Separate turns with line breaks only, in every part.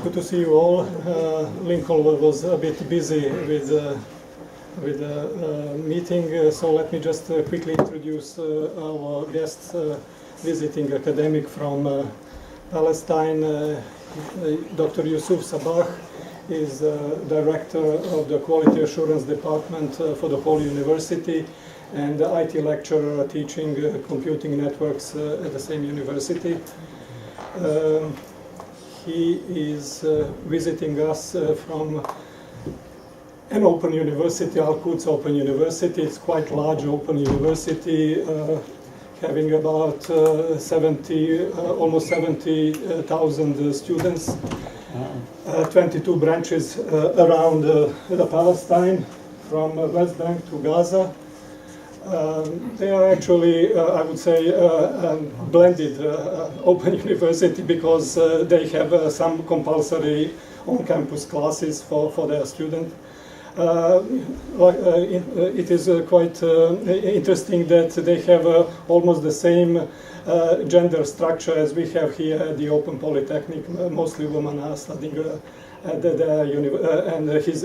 Good to see you all. Lincoln was a bit busy with the meeting, so let me just quickly introduce our guest visiting academic from Palestine, Dr. Yusuf Sabah. Is director of the Quality Assurance Department for the whole university and the IT lecturer teaching computing networks at the same university. He is visiting us from an open university, Al-Quds Open University. It's quite large open university, having about almost 70,000 students. 22 branches around the Palestine, from West Bank to Gaza. They are actually, I would say, blended open university because they have some compulsory on-campus classes for their students. It is quite interesting that they have almost the same gender structure as we have here at the Open Polytechnic. Mostly women are studying at his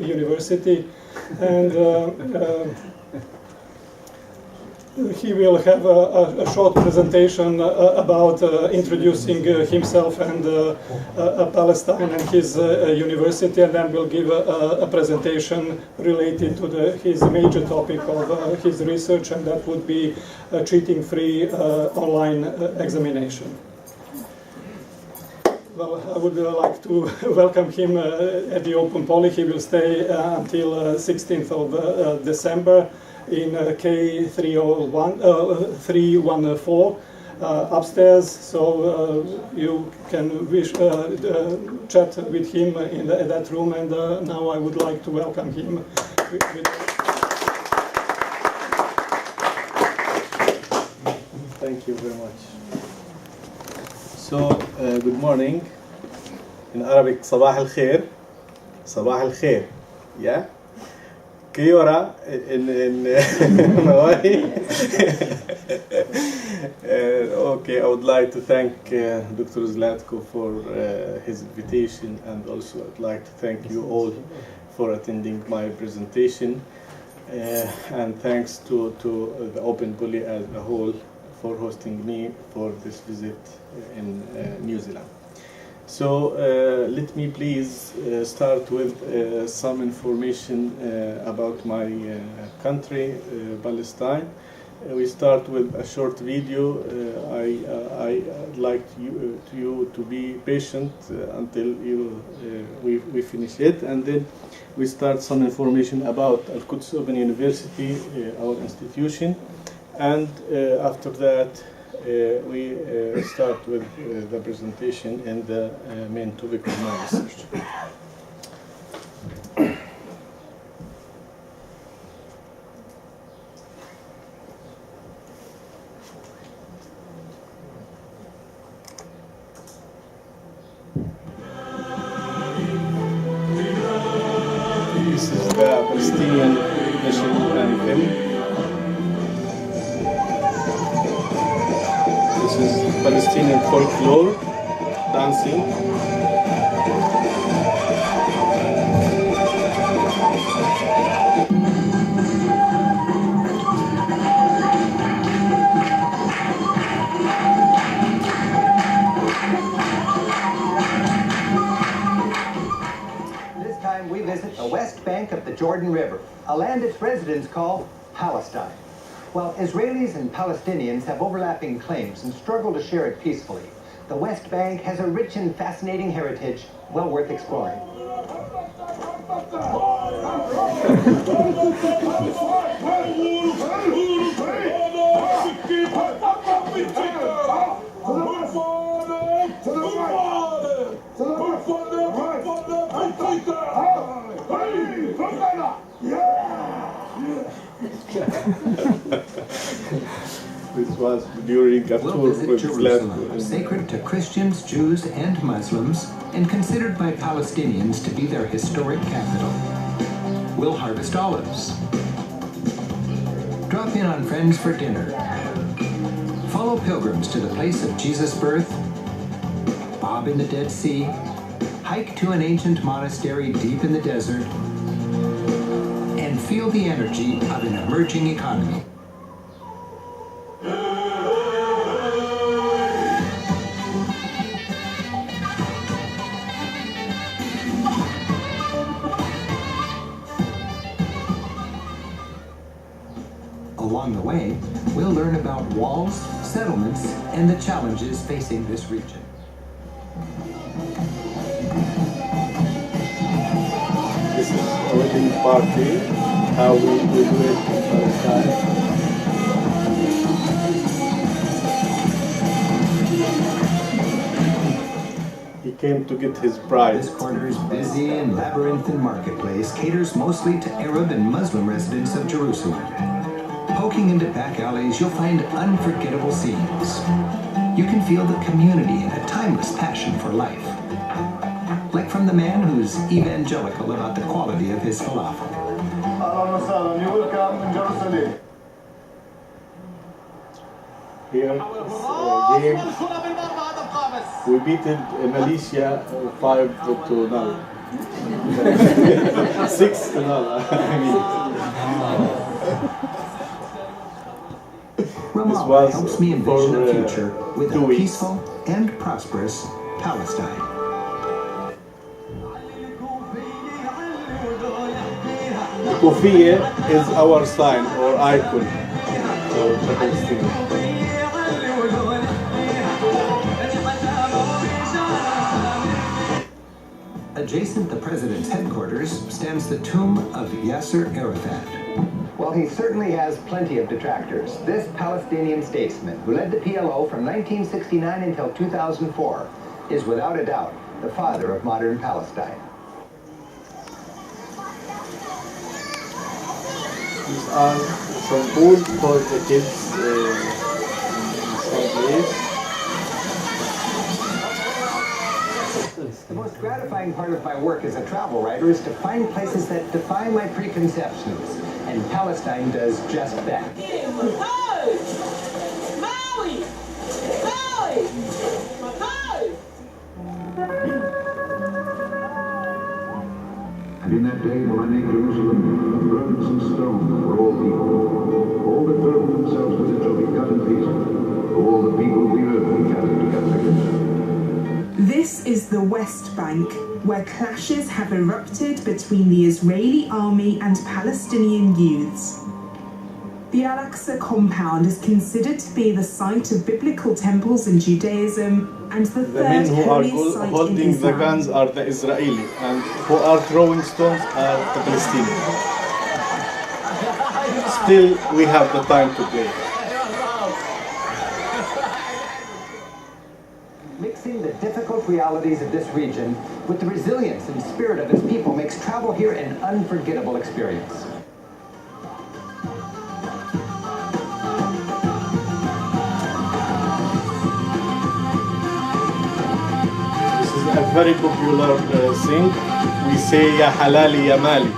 university, and he will have a short presentation about introducing himself and Palestine and his university, and then we'll give a presentation related to his major topic of his research, and that would be a cheating-free online examination. Well, I would like to welcome him at the Open Poly. He will stay until 16th of December in K314 upstairs, so you can chat with him in that room, and now I would like to welcome him.
Thank you very much. So, good morning. In Arabic, صباح الخير. صباح الخير. Yeah? Kiora in Hawaii. Okay, I would like to thank Dr. Zlatko for his invitation, and also I'd like to thank you all for attending my presentation. And thanks to the Open Poly as a whole for hosting me for this visit in New Zealand. So let me please start with some information about my country, Palestine. We start with a short video. I'd like you to be patient until we finish it, and then we start some information about Al-Quds Open University, our institution, and after that we start with the presentation and the main topic of my research. This is the Palestinian national anthem. This is Palestinian folklore dancing.
This time we visit the West Bank of the Jordan River, a land its residents call Palestine. While Israelis and Palestinians have overlapping claims and struggle to share it peacefully, the West Bank has a rich and fascinating heritage well worth exploring.
This was during a tour with
Jerusalem, sacred to Christians, Jews, and Muslims, and considered by Palestinians to be their historic capital. We'll harvest olives. Drop in on friends for dinner. Follow pilgrims to the place of Jesus' birth. Bob in the Dead Sea. hike to an ancient monastery deep in the desert, and feel the energy of an emerging economy. Along the way, we'll learn about walls, settlements, and the challenges facing this region.
This is a wedding party, how we do it in Palestine. He came to get his bride.
This corner's busy and labyrinthine marketplace caters mostly to Arab and Muslim residents of Jerusalem. Poking into back alleys, you'll find unforgettable scenes. You can feel the community and a timeless passion for life. Like from the man who's evangelical about the quality of his falafel.
Here game. We beat Malaysia 5-0. 6-0. I mean.
Ramallah helps me envision a future with a peaceful and prosperous Palestine.
The Kufiyya is our sign or icon for Palestine.
Adjacent the president's headquarters stands the tomb of Yasser Arafat. Well, he certainly has plenty of detractors. This Palestinian statesman, who led the PLO from 1969 until 2004, is without a doubt the father of modern Palestine.
These are some food for the kids in some place.
The most gratifying part of my work as a travel writer is to find places that defy my preconceptions. And Palestine does just that.
And in that day will I make Jerusalem burdens and stones for all people. All that burden themselves with it shall be cut in pieces. All the people of the earth will be gathered together against it.
This is the West Bank, where clashes have erupted between the Israeli army and Palestinian youths. The Al-Aqsa compound is considered to be the site of biblical temples in Judaism and the
men
third
who are
holiest site in
holding the
Islam.
guns are the Israeli, and who are throwing stones are the Palestinians. Still, we have the time to play.
Mixing the difficult realities of this region with the resilience and spirit of its people makes travel here an unforgettable experience.
This is a very popular thing. We say Ya Halali Ya Mali.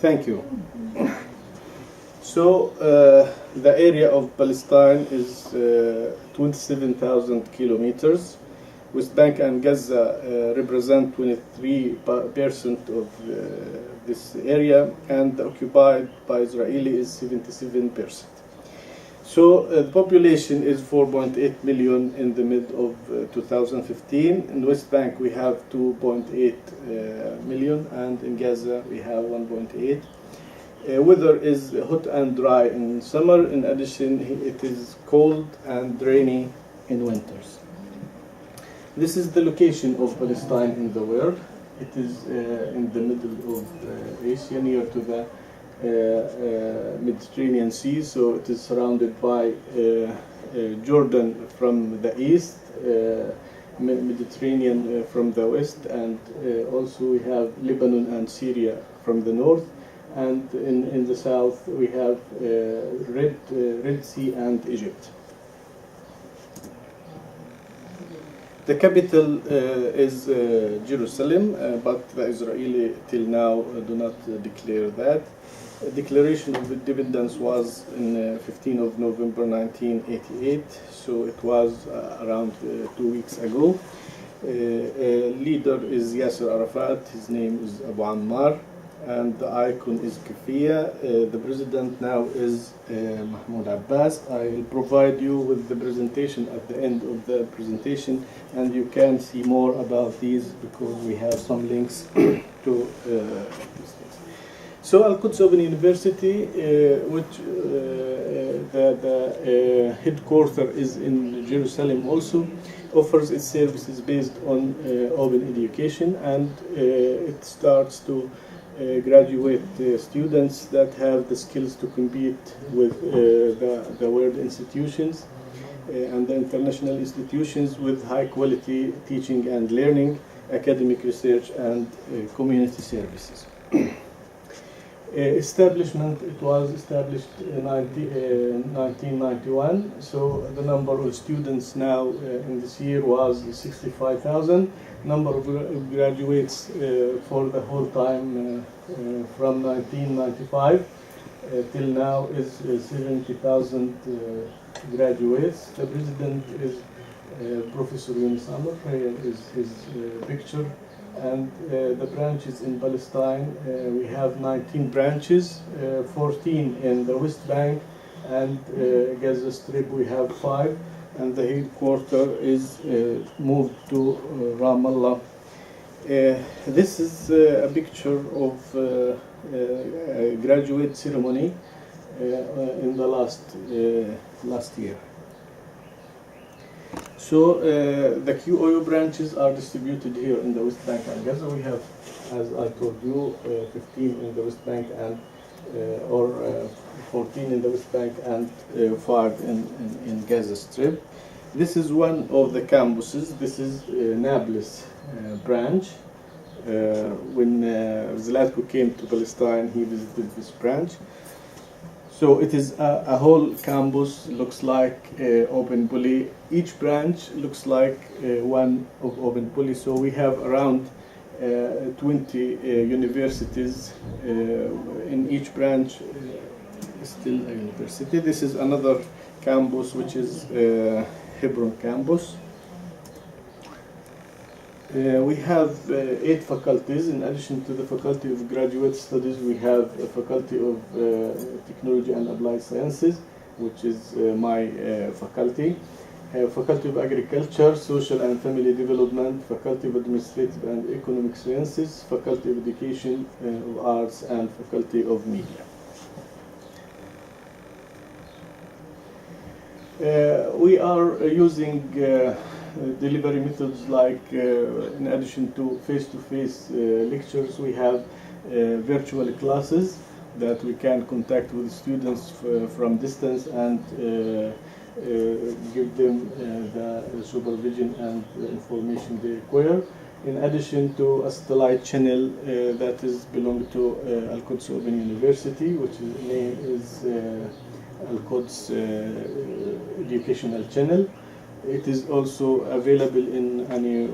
Thank you. So the area of Palestine is 27,000 kilometers. West Bank and Gaza represent 23% of this area, and occupied by Israeli is 77%. So the population is 4.8 million in the mid of 2015. In West Bank we have 2.8 million, and in Gaza we have 1.8. Weather is hot and dry in summer. In addition, it is cold and rainy in winters. This is the location of Palestine in the world. It is in the middle of Asia, near to the Mediterranean Sea, so it is surrounded by Jordan from the east, Mediterranean from the west, and also we have Lebanon and Syria from the north, and in the south we have Red Sea and Egypt. The capital is Jerusalem, but the Israeli till now do not declare that. A declaration of independence was in 15 of November 1988, so it was around 2 weeks ago. Leader is Yasser Arafat, his name is Abu Ammar, and the icon is Kafia. The president now is Mahmoud Abbas. I will provide you with the presentation at the end of the presentation, and you can see more about these because we have some links to these things. So Al-Quds Open University, which the headquarters is in Jerusalem also, offers its services based on open education, and it starts to graduate students that have the skills to compete with the world institutions and the international institutions with high quality teaching and learning, academic research, and community services. Establishment, it was established in 1991, so the number of students now in this year was 65,000. Number of graduates for the whole time from 1995 till now is 70,000 graduates. The president is Professor Yunus Amr. Here is his picture. And the branches in Palestine, we have 19 branches, 14 in the West Bank, and Gaza Strip we have 5, and the headquarters is moved to Ramallah. This is a picture of a graduate ceremony in the last year. So the QOU branches are distributed here in the West Bank and Gaza. We have, as I told you, 15 in the West Bank and 14 in the West Bank and 5 in Gaza Strip. This is one of the campuses. This is Nablus branch. When Zlatko came to Palestine, he visited this branch. So it is a whole campus, looks like Open Poly. Each branch looks like one of Open Poly. So we have around 20 universities in each branch. Still a university. This is another campus, which is Hebron campus. We have 8 faculties. In addition to the Faculty of Graduate Studies, we have a Faculty of Technology and Applied Sciences, which is my faculty. Faculty of Agriculture, Social and Family Development, Faculty of Administrative and Economic Sciences, Faculty of Education of Arts, and Faculty of Media. We are using delivery methods like, in addition to face-to-face lectures, we have virtual classes that we can contact with students from distance and give them the supervision and the information they require. In addition to a satellite channel that is belong to Al-Quds Open University, which name is Al-Quds Educational Channel. It is also available in any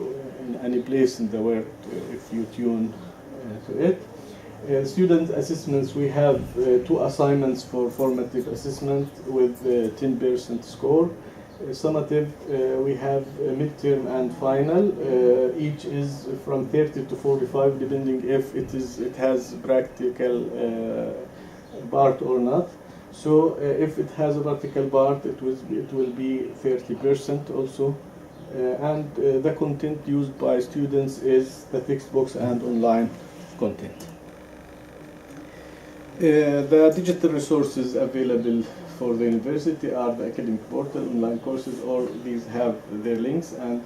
place in the world if you tune to it. Student assessments, we have 2 assignments for formative assessment with 10% score. Summative, we have midterm and final. Each is from 30 to 45, depending if it has practical part or not. So if it has a practical part, it will be 30% also. And the content used by students is the textbooks and online content. The digital resources available for the university are the academic portal, online courses, or these have their links. And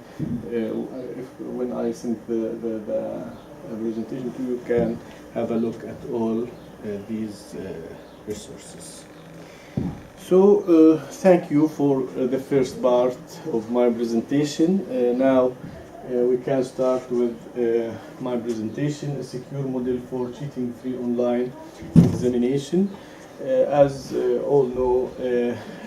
when I send the presentation to you, you can have a look at all these resources. So thank you for the first part of my presentation. Now we can start with my presentation, a secure model for cheating-free online examination. As all know,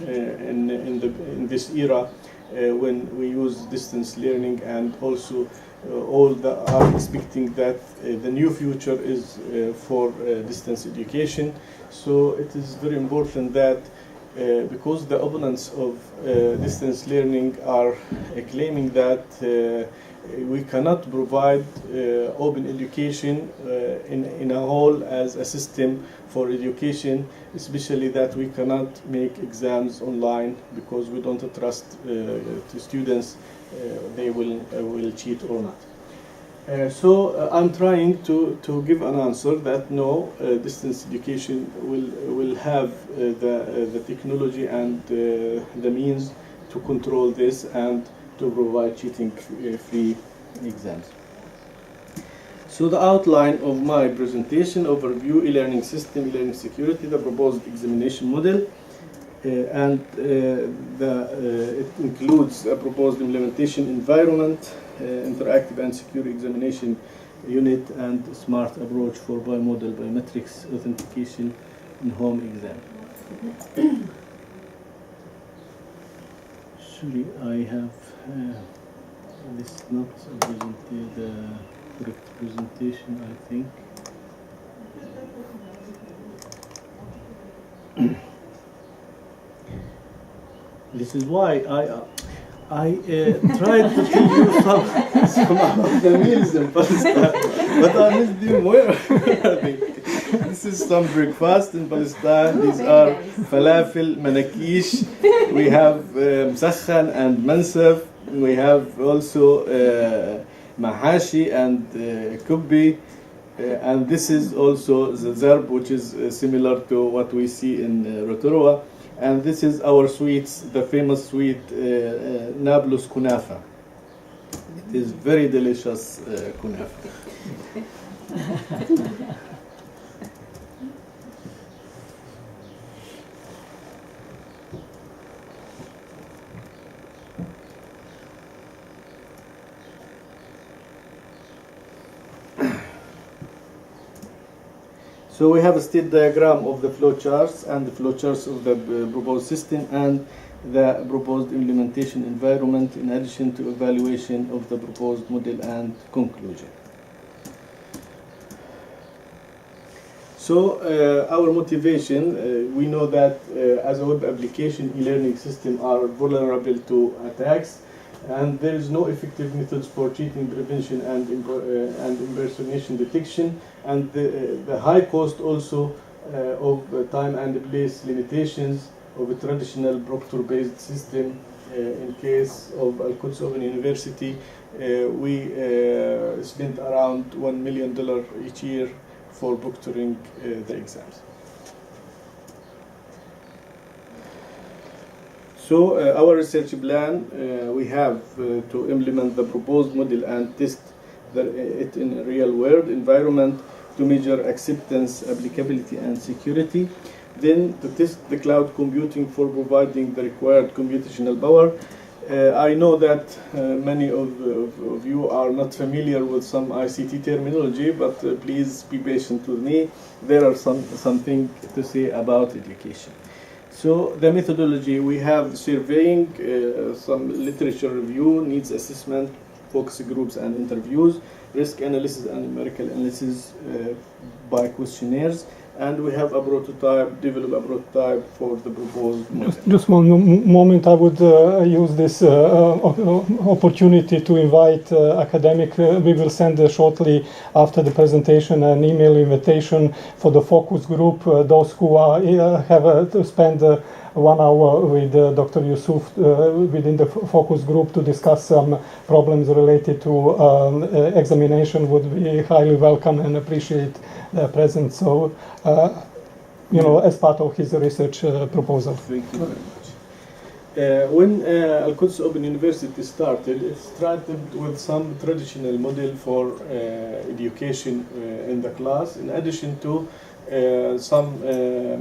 in this era, when we use distance learning, and also all are expecting that the new future is for distance education. So it is very important that because the opponents of distance learning are claiming that we cannot provide open education in a whole as a system for education, especially that we cannot make exams online because we don't trust the students they will cheat or not. So I'm trying to give an answer that no, distance education will have the technology and the means to control this and to provide cheating-free exams. So the outline of my presentation: overview, e-learning system, e-learning security, the proposed examination model, and it includes a proposed implementation environment, interactive and secure examination unit, and smart approach for bimodal biometrics authentication in home exam. Sorry, I have this is not the correct presentation, I think. This is why I tried to tell you some of the meals in Palestine, but I missed them. Where are they? This is some breakfast in Palestine. These are falafel, manakish. We have مسخن and mansaf. We have also mahashi and kubbi. And this is also the zarb, which is similar to what we see in Rotorua. And this is our sweets, the famous sweet Nablus kunafa. It is very delicious kunafa. So we have a state diagram of the flowcharts and the flowcharts of the proposed system and the proposed implementation environment, in addition to evaluation of the proposed model and conclusion. So our motivation, we know that as a web application, e-learning system are vulnerable to attacks, and there is no effective methods for cheating prevention and impersonation detection, and the high cost also of time and place limitations of a traditional proctor-based system. In case of Al-Quds Open University, we spent around $1 million each year for proctoring the exams. So our research plan, we have to implement the proposed model and test it in a real-world environment to measure acceptance, applicability, and security. Then to test the cloud computing for providing the required computational power. I know that many of you are not familiar with some ICT terminology, but please be patient with me. There are something to say about education. So the methodology, we have surveying, some literature review, needs assessment, focus groups and interviews, risk analysis and numerical analysis by questionnaires, and we have a prototype, develop a prototype for the proposed model.
Just one moment, I would use this opportunity to invite academic. We will send shortly after the presentation an email invitation for the focus group, those who have to spend 1 hour with Dr. Yusuf within the focus group to discuss some problems related to examination would be highly welcome and appreciate their presence. So, you know, as part of his research proposal.
Thank you very much. When Al-Quds Open University started, it started with some traditional model for education in the class, in addition to some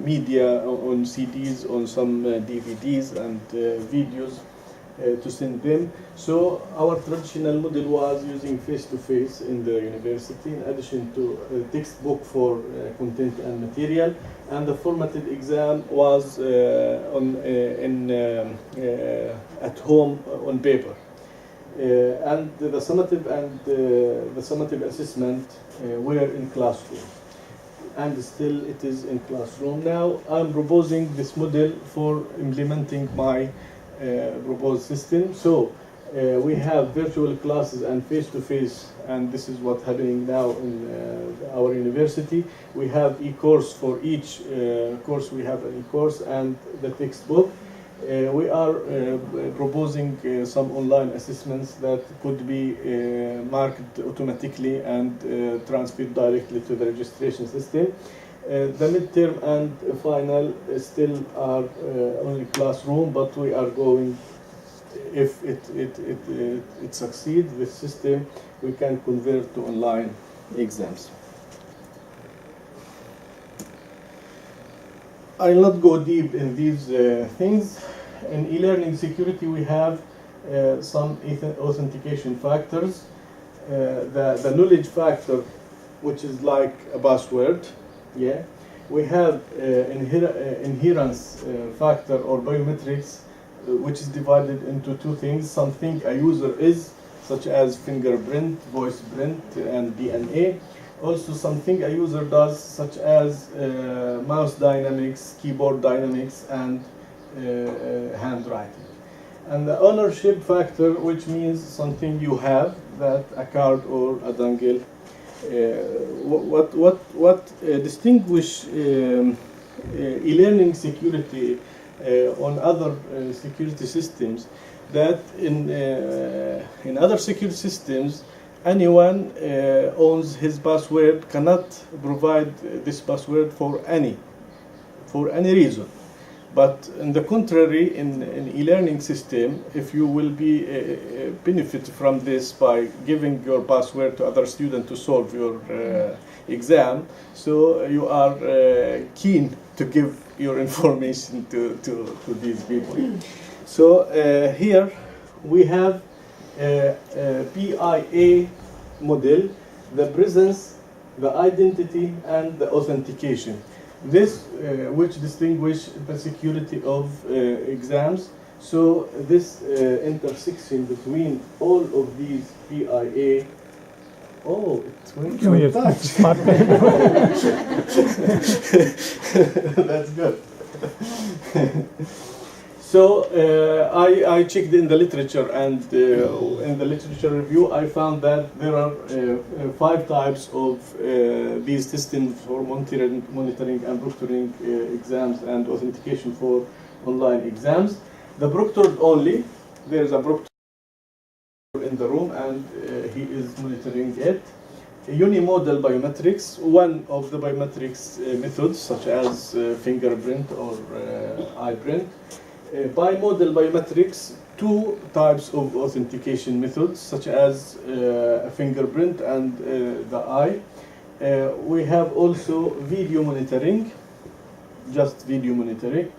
media on CDs, on some DVDs and videos. to send them. So our traditional model was using face-to-face in the university, in addition to a textbook for content and material, and the formatted exam was at home on paper. And the summative assessment were in classroom, and still it is in classroom. Now I'm proposing this model for implementing my proposed system. So we have virtual classes and face-to-face, and this is what's happening now in our university. We have e-course for each course. We have an e-course and the textbook. We are proposing some online assessments that could be marked automatically and transferred directly to the registration system. The midterm and final still are only classroom, but we are going, if it succeeds, this system, we can convert to online exams. I'll not go deep in these things. In e-learning security, we have some authentication factors. The knowledge factor, which is like a password. Yeah, we have inherence factor or biometrics, which is divided into two things. Something a user is, such as fingerprint, voice print, and DNA. Also something a user does, such as mouse dynamics, keyboard dynamics, and handwriting. And the ownership factor, which means something you have, that a card or a dongle. What distinguish e-learning security on other security systems, that in other security systems, anyone owns his password, cannot provide this password for any reason. But on the contrary, in e-learning system, if you will be benefit from this by giving your password to other students to solve your exam, so you are keen to give your information to these people. So here we have PIA model, the presence, the identity, and the authentication. This which distinguish the security of exams. So this intersection between all of these PIA. Oh, it's when you touch. That's good. So I checked in the literature, and in the literature review, I found that there are 5 types of these systems for monitoring and proctoring exams and authentication for online exams. The proctored only, there is a proctor in the room, and he is monitoring it. Unimodal biometrics, one of the biometrics methods, such as fingerprint or eye print. Bimodal biometrics, 2 types of authentication methods, such as a fingerprint and the eye. We have also video monitoring, just video monitoring,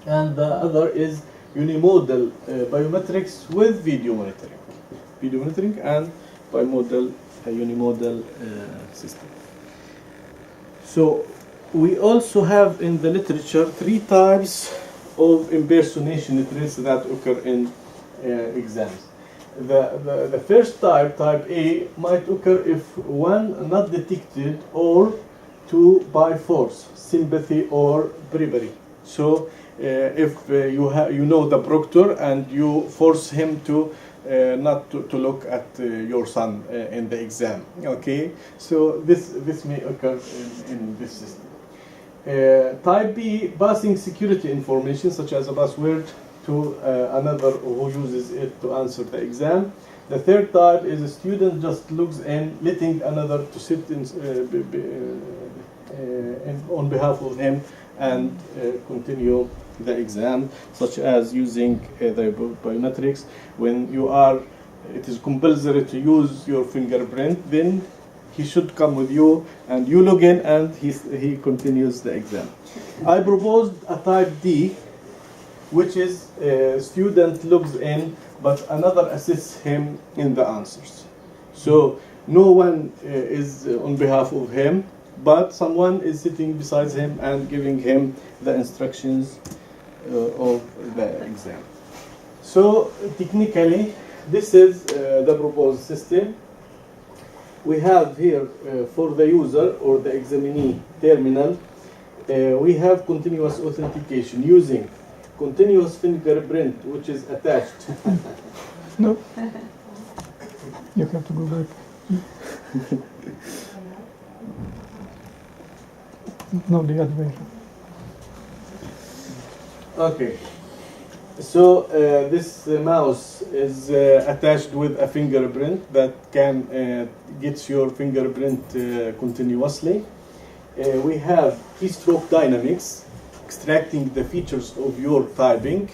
and the other is unimodal biometrics with video monitoring and bimodal unimodal system. So we also have in the literature 3 types of impersonation threats that occur in exams. The first type, type A, might occur if 1, not detected, or 2, by force, sympathy or bribery. So if you know the proctor and you force him to not to look at your son in the exam. Okay, so this may occur in this system. Type B, passing security information, such as a password, to another who uses it to answer the exam. The third type is a student just logs in, letting another to sit in, on behalf of him and continue the exam, such as using the biometrics. When you are, it is compulsory to use your fingerprint, then he should come with you and you log in and he continues the exam. I proposed a type D, which is student logs in, but another assists him in the answers. So no one is on behalf of him, but someone is sitting beside him and giving him the instructions of the exam. So technically, this is the proposed system. We have here for the user or the examinee terminal, we have continuous authentication using continuous fingerprint, which is attached.
No. You have to go back. No, the other way.
Okay. So this mouse is attached with a fingerprint that can get your fingerprint continuously. We have keystroke dynamics, extracting the features of your typing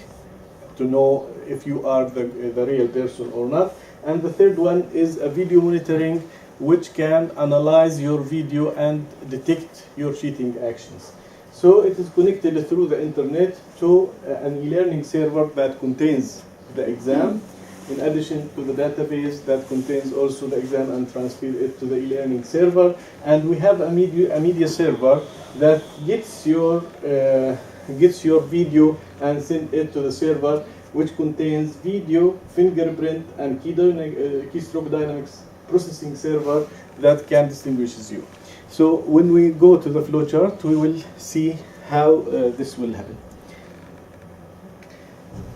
to know if you are the real person or not. And the third one is a video monitoring, which can analyze your video and detect your cheating actions. So it is connected through the internet to an e-learning server that contains the exam, in addition to the database that contains also the exam, and transfer it to the e-learning server. And we have a media server that gets your video and send it to the server, which contains video, fingerprint, and keystroke dynamics processing server that can distinguish you. So when we go to the flowchart, we will see how this will happen.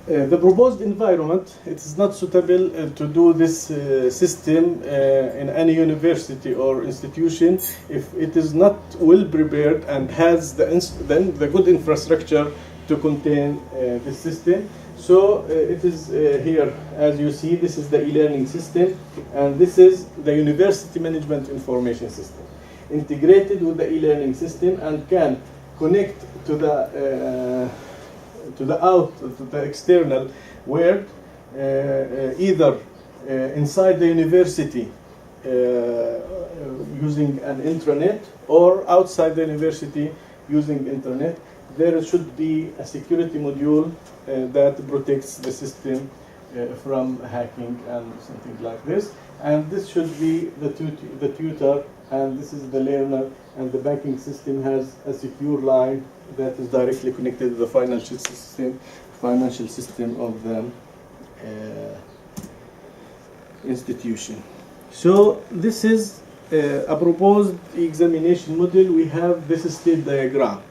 The proposed environment, it is not suitable to do this system in any university or institution if it is not well prepared and has the good infrastructure to contain this system. So it is here, as you see, this is the e-learning system, and this is the university management information system, integrated with the e-learning system, and can connect to the external world, either inside the university using an intranet, or outside the university using internet. There should be a security module that protects the system from hacking and something like this. And this should be the tutor, and this is the learner, and the banking system has a secure line that is directly connected to the financial system of the institution. So this is a proposed examination model. We have this state diagram.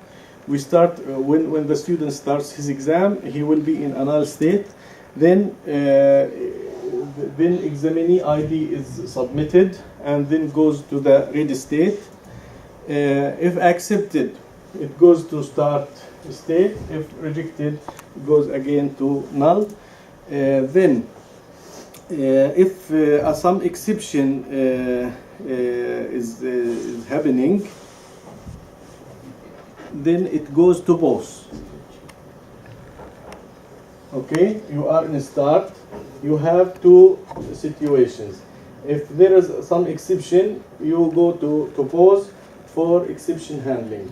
We start when the student starts his exam, he will be in a null state. Then examinee ID is submitted and then goes to the ready state. If accepted, it goes to start state. If rejected, it goes again to null. Then if some exception is happening, then it goes to pause. Okay, you are in start. You have two situations. If there is some exception, you go to pause for exception handling.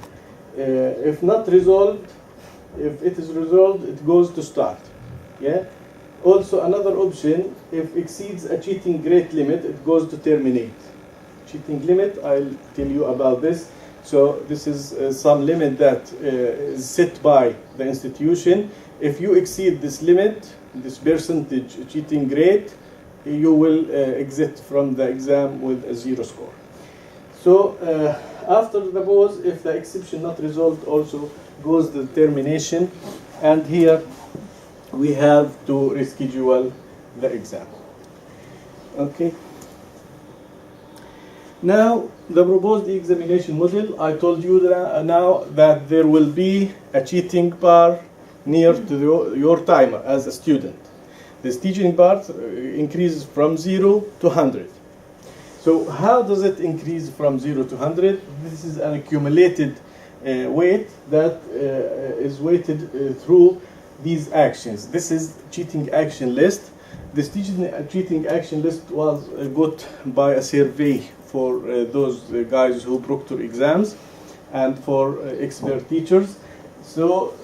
If not resolved, if it is resolved, it goes to start. Yeah. Also, another option, if exceeds a cheating rate limit, it goes to terminate. Cheating limit, I'll tell you about this. So this is some limit that is set by the institution. If you exceed this limit, this percentage cheating rate, you will exit from the exam with a 0 score. So after the pause, if the exception not resolved, also goes to termination. And here we have to reschedule the exam. Okay. Now, the proposed examination model, I told you that now that there will be a cheating bar near to your timer as a student. The cheating bar increases from 0 to 100. So how does it increase from 0 to 100? This is an accumulated weight that is weighted through these actions. This is cheating action list. This cheating action list was got by a survey for those guys who proctor exams and for expert teachers. So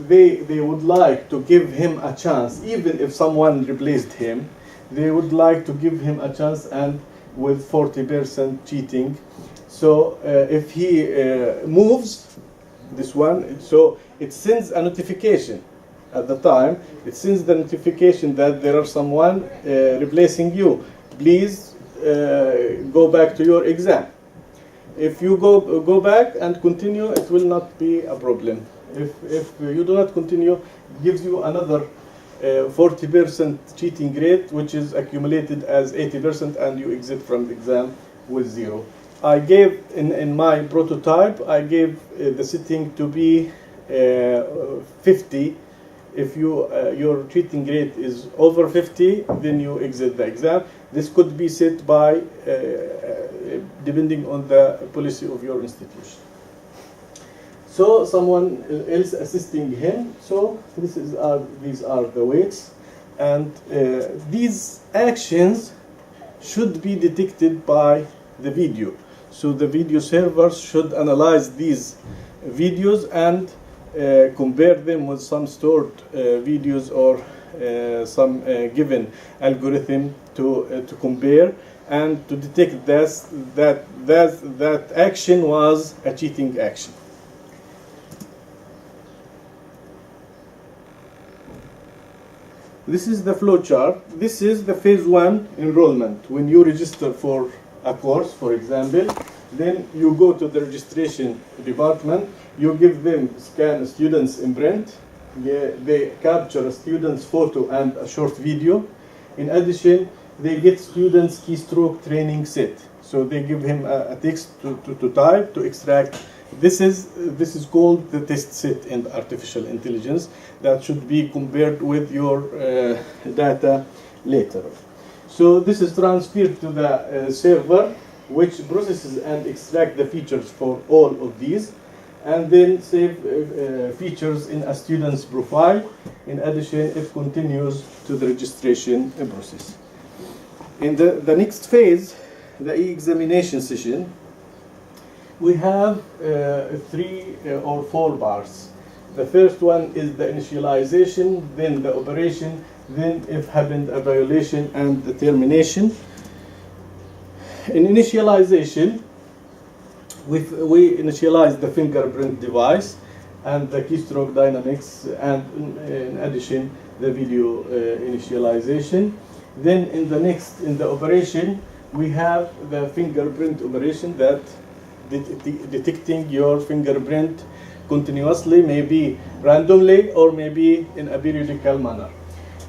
they would like to give him a chance, even if someone replaced him, they would like to give him a chance, and with 40% cheating. So if he moves this one, so it sends a notification at the time. It sends the notification that there are someone replacing you. Please go back to your exam. If you go back and continue, it will not be a problem. If you do not continue, it gives you another 40% cheating rate, which is accumulated as 80%, and you exit from the exam with 0. I gave, in my prototype, I gave the setting to be 50. If your cheating rate is over 50, then you exit the exam. This could be set by depending on the policy of your institution. So someone else assisting him. So these are the weights, and these actions should be detected by the video. So the video servers should analyze these videos and compare them with some stored videos or some given algorithm to compare and to detect that action was a cheating action. This is the flow chart. This is the phase 1 enrollment. When you register for a course, for example, then you go to the registration department, you give them scan students imprint, they capture a student's photo and a short video. In addition, they get students keystroke training set. So they give him a text to type, to extract. This is called the test set in artificial intelligence that should be compared with your data later. So this is transferred to the server, which processes and extracts the features for all of these, and then save features in a student's profile. In addition, it continues to the registration process. In the next phase, the e-examination session, we have 3 or 4 bars. The first one is the initialization, then the operation, then if happened a violation, and the termination. In initialization, we initialize the fingerprint device and the keystroke dynamics, and in addition the video initialization. Then in the operation, we have the fingerprint operation that detecting your fingerprint continuously, maybe randomly or maybe in a periodical manner.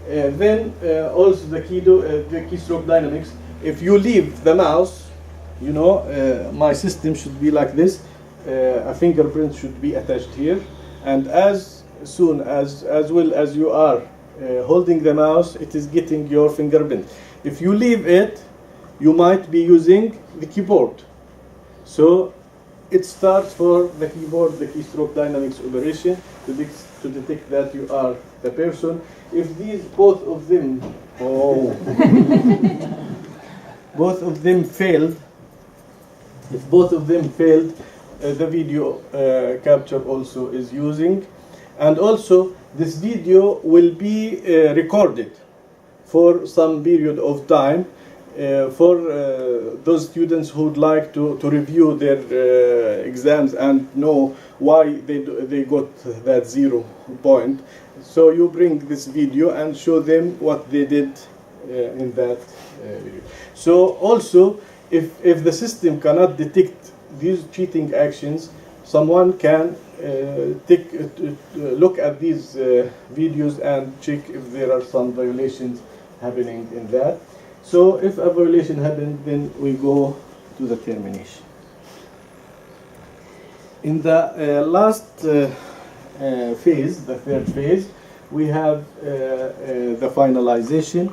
Then also the keystroke dynamics. If you leave the mouse, you know, my system should be like this. A fingerprint should be attached here, and as soon as well as you are holding the mouse, it is getting your fingerprint. If you leave it, you might be using the keyboard. So it starts for the keyboard, the keystroke dynamics operation to detect that you are the person. If both of them failed, the video capture also is using, and also this video will be recorded for some period of time for those students who would like to review their exams and know why they got that 0 point. So you bring this video and show them what they did in that video. So also, if the system cannot detect these cheating actions, someone can look at these videos and check if there are some violations happening in that. So if a violation happened, then we go to the termination. In the last phase, the third phase, we have the finalization.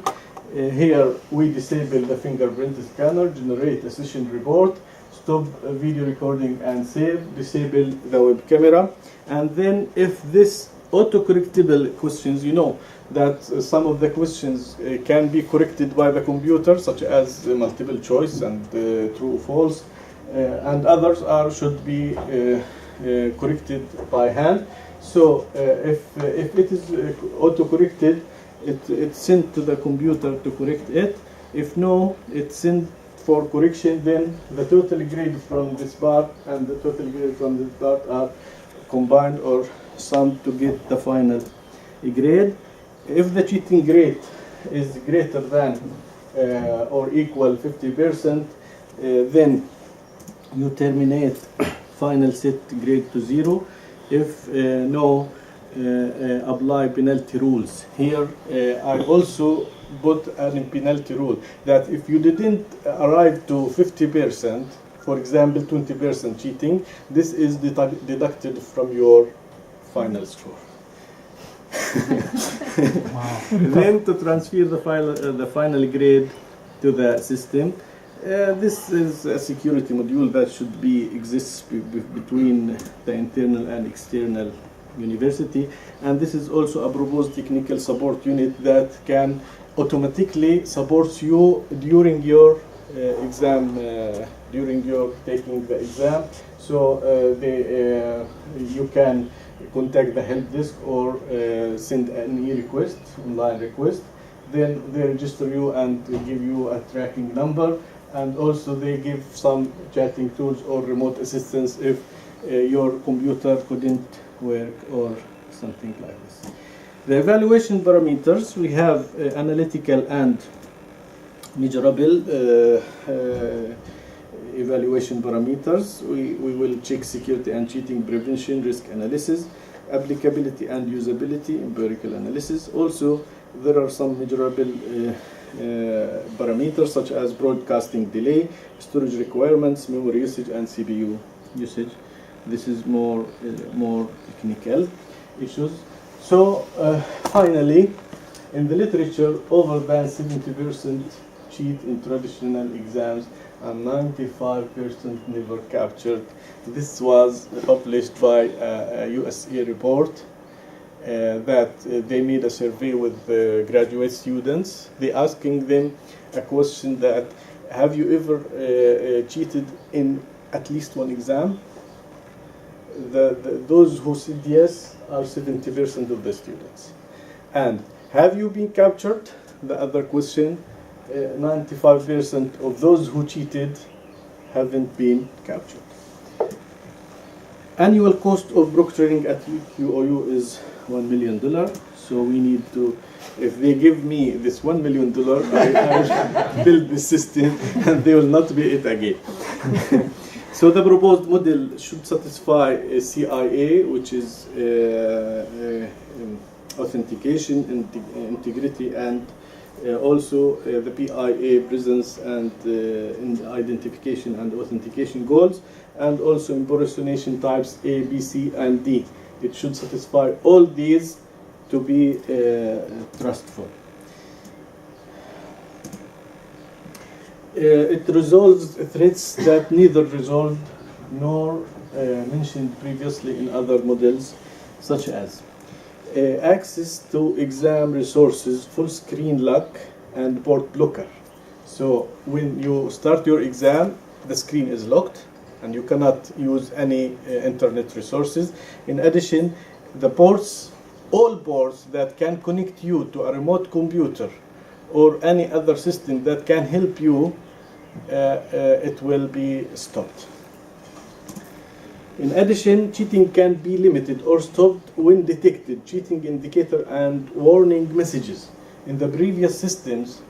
Here we disable the fingerprint scanner, generate a session report, stop video recording and save, disable the web camera, and then if this autocorrectable questions, you know that some of the questions can be corrected by the computer, such as multiple choice and true or false, and others should be corrected by hand. So if it is auto-corrected, it's sent to the computer to correct it. If no, it's sent for correction, then the total grade from this part and the total grade from this part are combined or summed to get the final grade. If the cheating rate is greater than or equal 50%, then you terminate final set grade to 0. If no, apply penalty rules. Here I also put a penalty rule that if you didn't arrive to 50%, for example 20% cheating, this is deducted from your final score. Then to transfer the final grade to the system, this is a security module that should exists between the internal and external university, and this is also a proposed technical support unit that can automatically support you during your exam, during your taking the exam. So you can contact the help desk or send an e-request, online request. Then they register you and give you a tracking number, and also they give some chatting tools or remote assistance if your computer couldn't work or something like this. The evaluation parameters, we have analytical and measurable evaluation parameters. We will check security and cheating prevention, risk analysis, applicability and usability, empirical analysis. Also, there are some measurable parameters such as broadcasting delay, storage requirements, memory usage, and CPU usage. This is more technical issues. So finally, in the literature, over than 70% cheat in traditional exams and 95% never captured. This was published by a USA report that they made a survey with graduate students. They asking them a question that, have you ever cheated in at least one exam? Those who said yes are 70% of the students. And have you been captured? The other question, 95% of those who cheated haven't been captured. Annual cost of proctoring at QOU is $1 million. So we need to, if they give me this $1 million, I build the system and they will not pay it again. So the proposed model should satisfy CIA, which is authentication, integrity, and also the PIA presence and identification and authentication goals, and also impersonation types A, B, C, and D. It should satisfy all these to be trustful. It resolves threats that neither resolved nor mentioned previously in other models, such as access to exam resources, full screen lock, and port blocker. So when you start your exam, the screen is locked and you cannot use any internet resources. In addition, the ports, all ports that can connect you to a remote computer or any other system that can help you, it will be stopped. In addition, cheating can be limited or stopped when detected. Cheating indicator and warning messages. In the previous systems,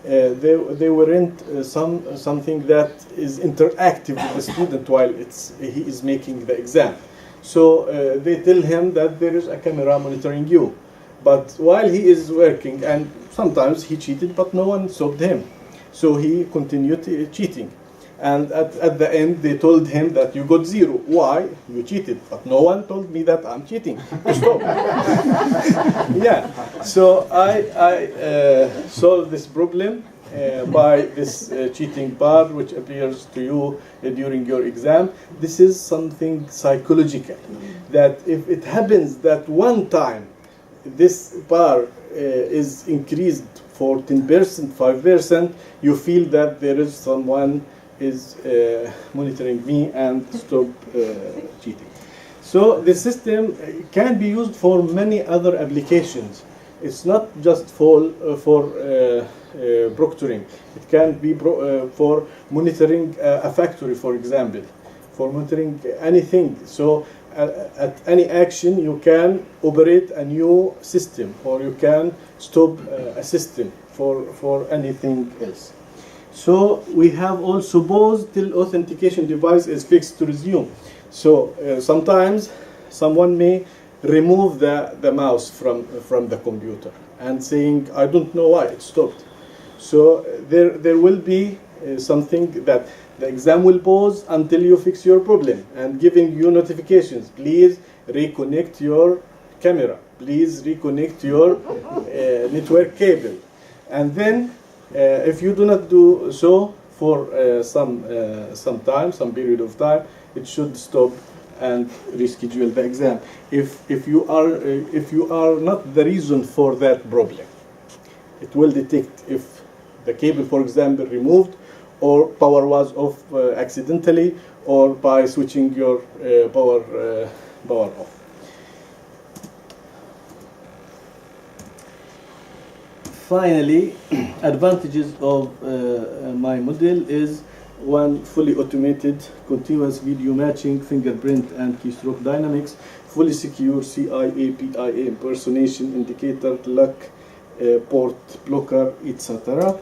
they weren't something that is interactive with the student while he is making the exam. So they tell him that there is a camera monitoring you. But while he is working, and sometimes he cheated, but no one stopped him. So he continued cheating. And at the end, they told him that you got 0. Why? You cheated. But no one told me that I'm cheating. Stop. Yeah. So I solved this problem by this cheating bar, which appears to you during your exam. This is something psychological. That if it happens that one time this bar is increased for 10%, 5%, you feel that there is someone is monitoring me and stop cheating. So the system can be used for many other applications. It's not just for proctoring. It can be for monitoring a factory, for example, for monitoring anything. So at any action, you can operate a new system, or you can stop a system for anything else. So we have also paused till authentication device is fixed to resume. So sometimes someone may remove the mouse from the computer and saying, I don't know why it stopped. So there will be something that the exam will pause until you fix your problem, and giving you notifications. Please reconnect your camera. Please reconnect your network cable. And then if you do not do so for some time, some period of time, it should stop and reschedule the exam. If you are not the reason for that problem, it will detect if the cable, for example, removed, or power was off accidentally, or by switching your power off. Finally, advantages of my model is one, fully automated continuous video matching, fingerprint and keystroke dynamics, fully secure CIA, PIA impersonation, indicator, lock, port blocker, etc.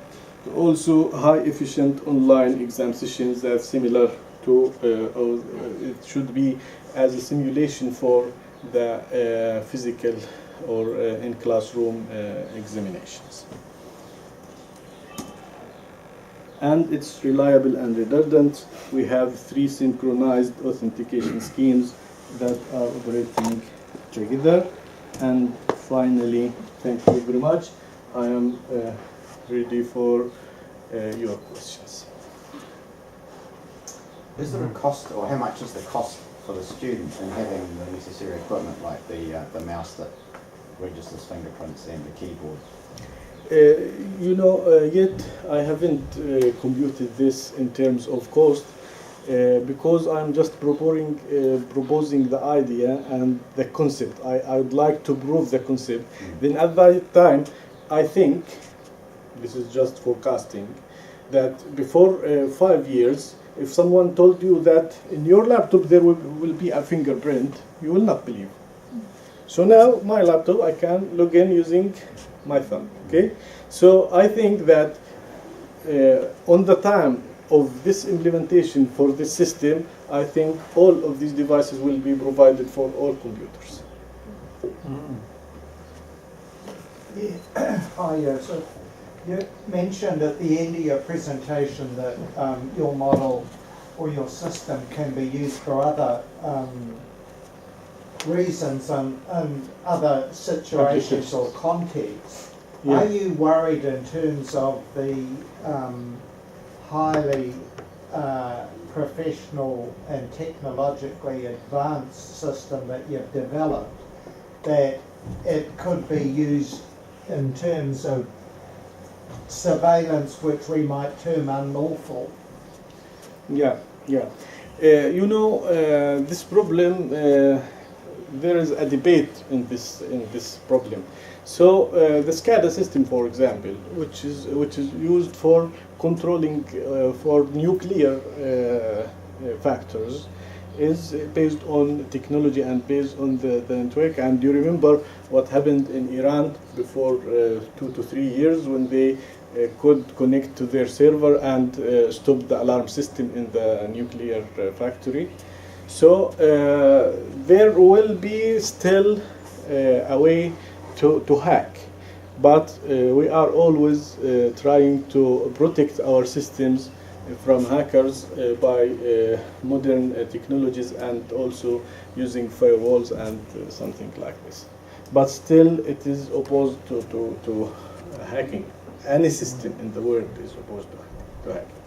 Also high efficient online exam sessions that similar to, or it should be as a simulation for the physical or in classroom examinations. And it's reliable and redundant. We have 3 synchronized authentication schemes that are operating together. And finally, thank you very much. I am ready for your questions.
Is there a cost, or how much is the cost for the student in having the necessary equipment like the mouse that registers fingerprints and the keyboard?
Yet I haven't computed this in terms of cost because I'm just proposing the idea and the concept. I would like to prove the concept. Then at that time, I think, this is just forecasting, that before 5 years, if someone told you that in your laptop there will be a fingerprint, you will not believe. So now my laptop, I can log in using my thumb. Okay, so I think that on the time of this implementation for this system, I think all of these devices will be provided for all computers.
So you mentioned at the end of your presentation that your model or your system can be used for other reasons and other situations or contexts. Yeah. Are you worried in terms of the highly professional and technologically advanced system that you've developed, that it could be used in terms of surveillance which we might term unlawful?
Yeah. This problem, there is a debate in this problem. So the SCADA system, for example, which is used for controlling for nuclear factors, is based on technology and based on the network. And do you remember what happened in Iran before 2 to 3 years when they could connect to their server and stop the alarm system in the nuclear factory? So there will be still a way to hack, but we are always trying to protect our systems from hackers by modern technologies and also using firewalls and something like this. But still it is opposed to hacking. Any system in the world is opposed to hacking.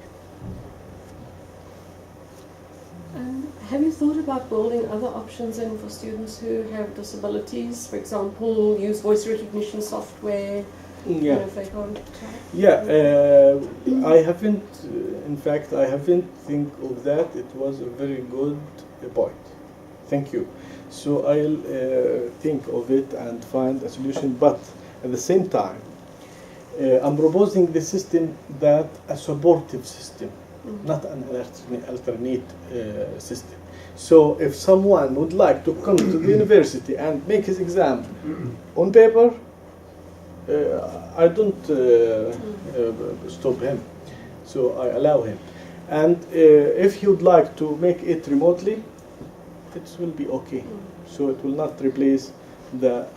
Have you thought about building other options in for students who have disabilities? For example, use voice recognition software.
Yeah.
If they can't type?
Yeah. I haven't. In fact, I haven't think of that. It was a very good point. Thank you. So I'll think of it and find a solution, but at the same time, I'm proposing the system that a supportive system, not an alternate system. So if someone would like to come to the university and make his exam on paper, I don't stop him. So I allow him. And if he would like to make it remotely, it will be okay. So it will not replace the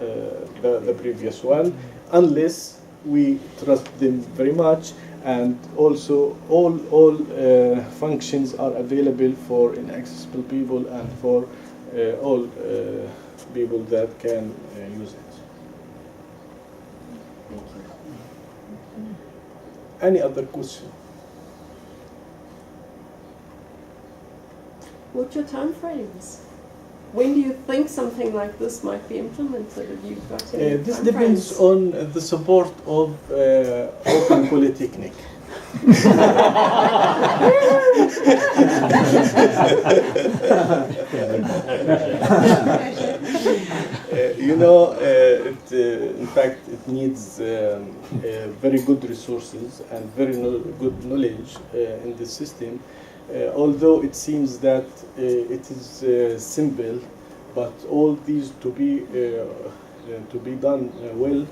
previous one, unless we trust them very much, and also all functions are available for inaccessible people and for all people that can use it.
Thank you.
Any other question?
What's your time frames? When do you think something like this might be implemented? Have you got any
This
time
depends
frames?
on the support of Open Polytechnic. In fact, it needs very good resources and very good knowledge in the system. Although it seems that it is simple, but all these to be done well,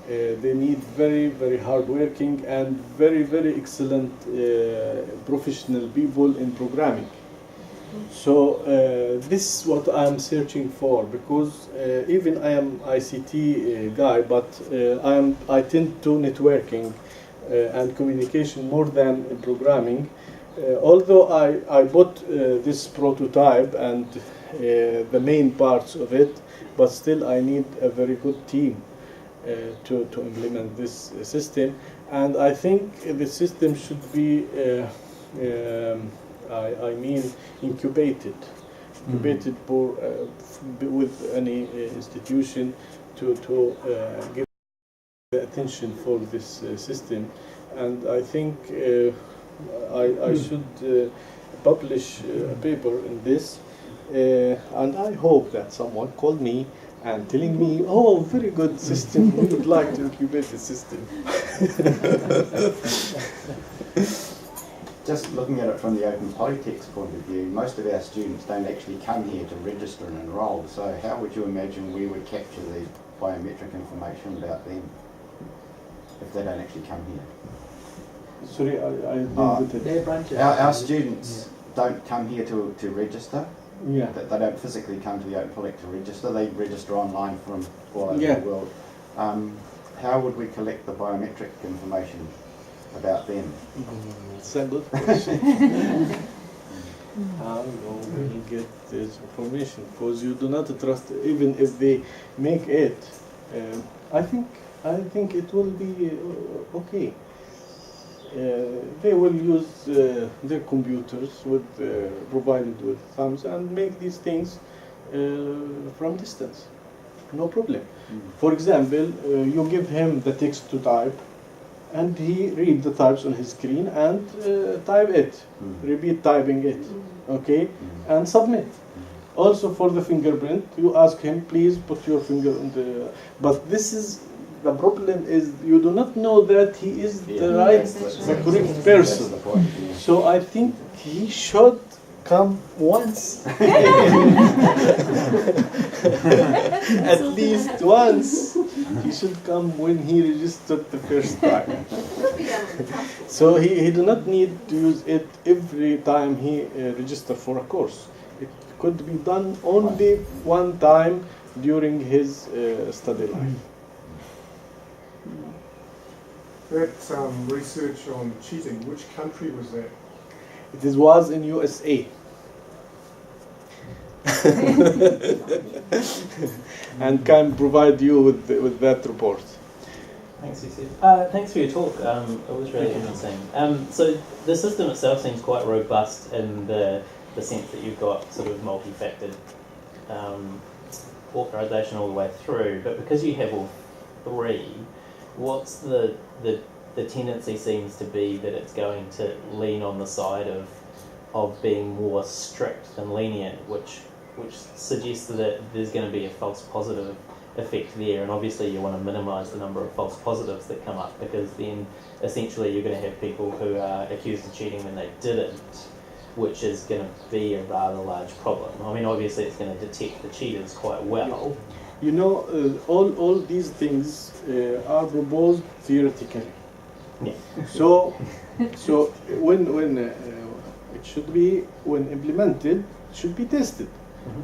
they need very hardworking and very excellent professional people in programming. So this is what I am searching for, because even I am ICT guy, but I tend to networking and communication more than programming. Although I bought this prototype and the main parts of it, but still I need a very good team to implement this system. And I think the system should be, incubated with any institution to give the attention for this system. And I think I should publish a paper in this, and I hope that someone called me and telling me, oh, very good system, we would like to incubate the system.
Just looking at it from the Open Polytech's point of view, most of our students don't actually come here to register and enrol, so how would you imagine we would capture the biometric information about them if they don't actually come here?
Sorry, I didn't get it.
Our students don't come here to register.
Yeah.
They don't physically come to the Open Polytechnic to register. They register online from all over
Yeah.
the world. How would we collect the biometric information about them?
It's a good question. How will we get this information? Because you do not trust, even if they make it. I think it will be okay. They will use their computers provided with thumbs and make these things from distance. No problem. For example, you give him the text to type, and he read the types on his screen and type it, repeat typing it, okay, and submit. Also for the fingerprint, you ask him, please put your finger on the. But this is. The problem is you do not know that he is the correct person.
That's the point, yeah.
So I think he should come once. At least once. He should come when he registered the first time. So he do not need to use it every time he register for a course. It could be done only one time during his study life.
That research on cheating, which country was that?
It was in USA. And can provide you with that report.
Thanks, Yusuf. Thanks for your talk. It was really interesting. So the system itself seems quite robust in the sense that you've got sort of multi-factored authorization all the way through. But because you have all three, what's the tendency seems to be that it's going to lean on the side of being more strict than lenient, which which suggests that there's going to be a false positive effect there, and obviously you want to minimise the number of false positives that come up, because then essentially you're going to have people who are accused of cheating when they didn't, which is going to be a rather large problem. I mean, obviously it's going to detect the cheaters quite well.
You know, all these things are proposed theoretically.
Yeah.
So when it should be, when implemented, should be tested.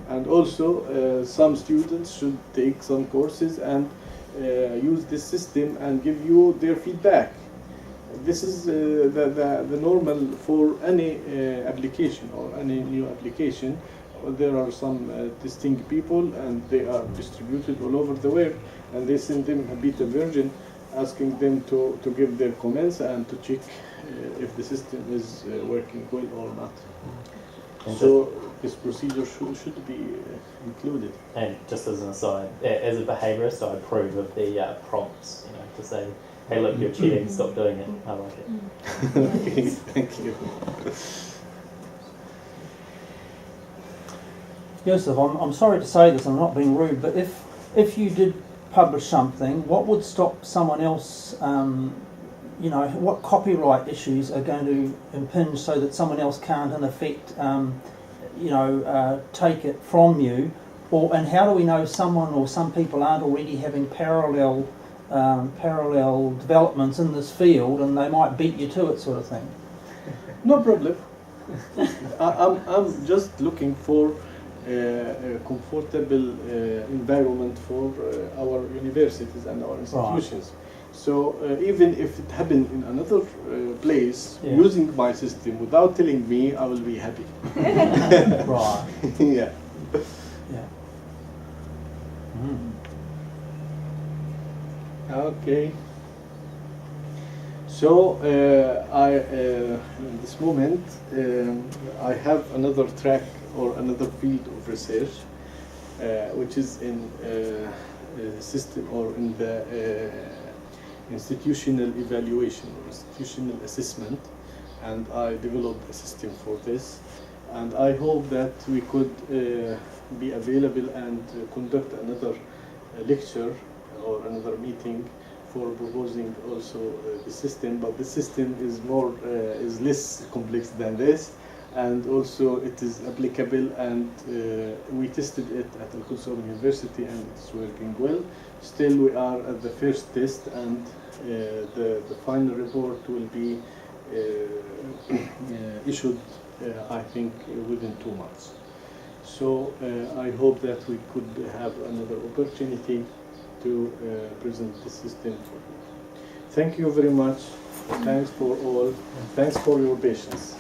And also some students should take some courses and use this system and give you their feedback. This is the normal for any application or any new application. There are some testing people, and they are distributed all over the web, and they send them a beta version asking them to give their comments and to check if the system is working well or not. So this procedure should be included.
And just as an aside, as a behaviourist, I approve of the prompts, to say, hey, look, you're cheating, stop doing it. I like it.
Okay, thank you.
Joseph, I'm sorry to say this, I'm not being rude, but if you did publish something, what would stop someone else, what copyright issues are going to impinge so that someone else can't, in effect, take it from you? And how do we know someone or some people aren't already having parallel developments in this field, and they might beat you to it, sort of thing?
No problem. I'm just looking for a comfortable environment for our universities and our institutions. Right. So even if it happened in another place, using my system without telling me, I will be happy.
Right.
Yeah.
Yeah.
Okay. So in this moment, I have another track or another field of research, which is in system or in the institutional evaluation or institutional assessment, and I developed a system for this, and I hope that we could be available and conduct another lecture or another meeting for proposing also the system, but the system is less complex than this, and also it is applicable, and we tested it at Al-Quds University and it's working well. Still we are at the first test, and the final report will be issued I think within 2 months. So I hope that we could have another opportunity to present the system for you. Thank you very much. Thanks for all. Thanks for your patience.